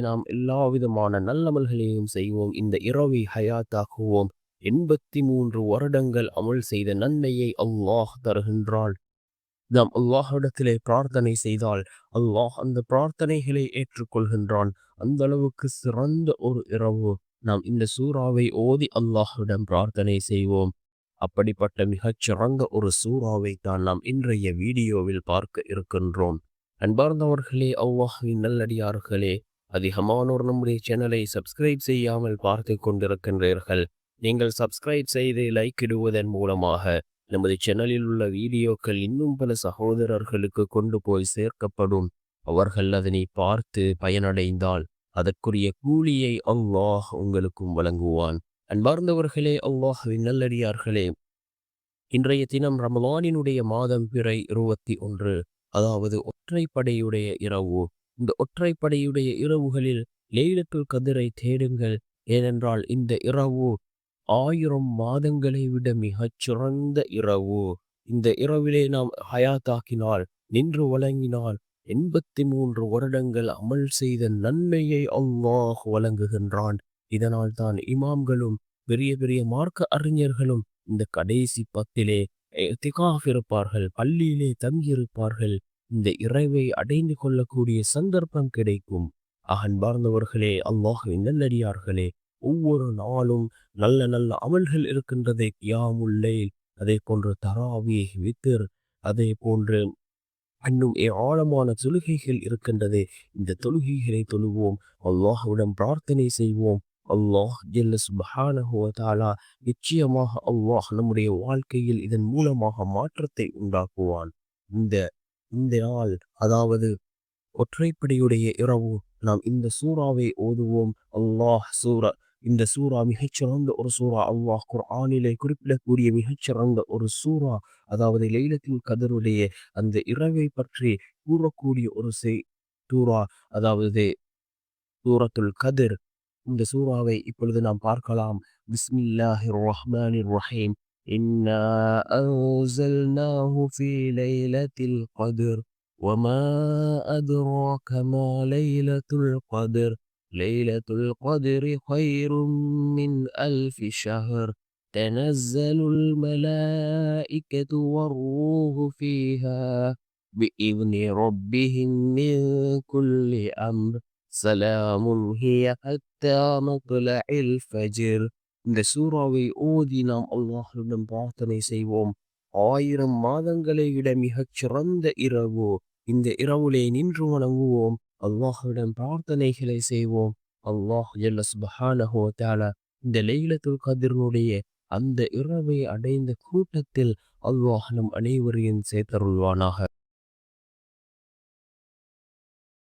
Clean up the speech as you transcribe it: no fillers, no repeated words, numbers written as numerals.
நாம் எல்லா விதமான நல்லமல்களையும் செய்வோம். இந்த இரவை ஹயாத்தாக்குவோம். 83 வருடங்கள் அமல் செய்த நன்மையை அல்லாஹ் தருகின்றான். நாம் அல்லாஹ்விடத்திலே பிரார்த்தனை செய்தால் அல்லாஹ் அந்த பிரார்த்தனைகளை ஏற்றுக்கொள்கின்றான். அந்த அளவுக்கு சிறந்த ஒரு இரவு. நாம் இந்த சூறாவை ஓதி அல்லாஹ்விடம் பிரார்த்தனை செய்வோம். அப்படிப்பட்ட மிகச் சிறந்த ஒரு சூறாவை தான் நாம் இன்றைய வீடியோவில் பார்க்க இருக்கின்றோம். அன்பார்ந்தவர்களே, அல்லாஹ்வின் நல்லடியார்களே, அதிகமானோர் நம்முடைய சேனலை சப்ஸ்கிரைப் செய்யாமல் பார்த்து கொண்டிருக்கின்றீர்கள். நீங்கள் சப்ஸ்கிரைப் செய்து லைக் இடுவதன் மூலமாக நமது சேனலில் உள்ள வீடியோக்கள் இன்னும் பல சகோதரர்களுக்கு கொண்டு போய் சேர்க்கப்படும். அவர்கள் அதனை பார்த்து பயனடைந்தால் அதற்குரிய கூலியை அல்லாஹ் உங்களுக்கும் வழங்குவான். அன்பார்ந்தவர்களே, அல்லாஹ்வின் நல்லடியார்களே, இன்றைய தினம் ரமலானினுடைய மாதம் பிறை 21, அதாவது ஒற்றைப்படையுடைய இரவு. இந்த ஒற்றைப்படையுடைய இரவுகளில் லைலத்துல் கத்ரை தேடுங்கள். ஏனென்றால் இந்த இரவு 1000 மாதங்களை விட மிகச் சிறந்த இரவு. இந்த இரவிலே நாம் ஹயாத்தாக்கினால், நின்று வழங்கினால் 83 வருடங்கள் அமல் செய்த நன்மையை அல்லாஹ் வழங்குகின்றான். இதனால் தான் இமாம்களும் பெரிய பெரிய மார்க்க அறிஞர்களும் இந்த கடைசி 10 இத்திகாஃப் இருப்பார்கள், பள்ளியிலே தங்கியிருப்பார்கள். இந்த இரவை அடைந்து கொள்ளக்கூடிய சந்தர்ப்பம் கிடைக்கும். அன்பார்ந்தவர்களே, அல்லாஹ்வின் நல்லடியார்களே, ஒவ்வொரு நாளும் நல்ல நல்ல அமல்கள் இருக்கின்றது. கியாமுல் லைல், அதே போன்று தராவீஹ், வித்ர், அதே போன்று இன்னும் ஆழமான தொழுகைகள் இருக்கின்றது. இந்த தொழுகைகளை தொழுவோம், அல்லாஹ்விடம் பிரார்த்தனை செய்வோம். அல்லாஹ் ஜல்ல சுப்ஹானஹு வ தஆலா நிச்சயமாக அல்லாஹ் நம்முடைய வாழ்க்கையில் இதன் மூலமாக மாற்றத்தை உண்டாக்குவான். இந்த இந்த நாள், அதாவது ஒற்றைப்படையுடைய இரவு, நாம் இந்த சூறாவை ஓதுவோம். இந்த சூறா மிகச்சிறந்த ஒரு சூறா. அல்லாஹ் குர்ஆனிலே குறிப்பிடக்கூடிய மிகச்சிறந்த ஒரு சூறா. அதாவது லைலத்துல் கத்ருடைய அந்த இரவை பற்றி கூறக்கூடிய ஒரு சூறா, அதாவது சூரத்துல் கத்ர். இந்த சூறாவை இப்பொழுது நாம் பார்க்கலாம். பிஸ்மில்லாஹிர் ரஹ்மானிர் ரஹீம். இன்னா அன்ஸல்னாஹு ஃபீ லைலத்தில் கத்ர் وما أدراك ما ليلة القدر ليلة القدر خير من 1000 شهر تنزل الملائكة والروح فيها بإذن ربهم من كل أمر سلام هي حتى مطلع الفجر. இந்த சூறாவை ஓதி நாம் அல்லாஹ்விடம் பிரார்த்தனை செய்வோம். 1000 மாதங்களை விட மிகச் சிறந்த இரவு. இந்த இரவுலே நின்று வணங்குவோம், அல்லாஹ்விடம் பிரார்த்தனைகளை செய்வோம். அல்லாஹ் ஜல்ல சுப்ஹானஹு வ தஆலா இந்த லைலத்துல் கத்ருடைய அந்த இரவை அடைந்த கூட்டத்தில் அல்லாஹ் நம் அனைவரையும் சேர்த்தருள்வானாக.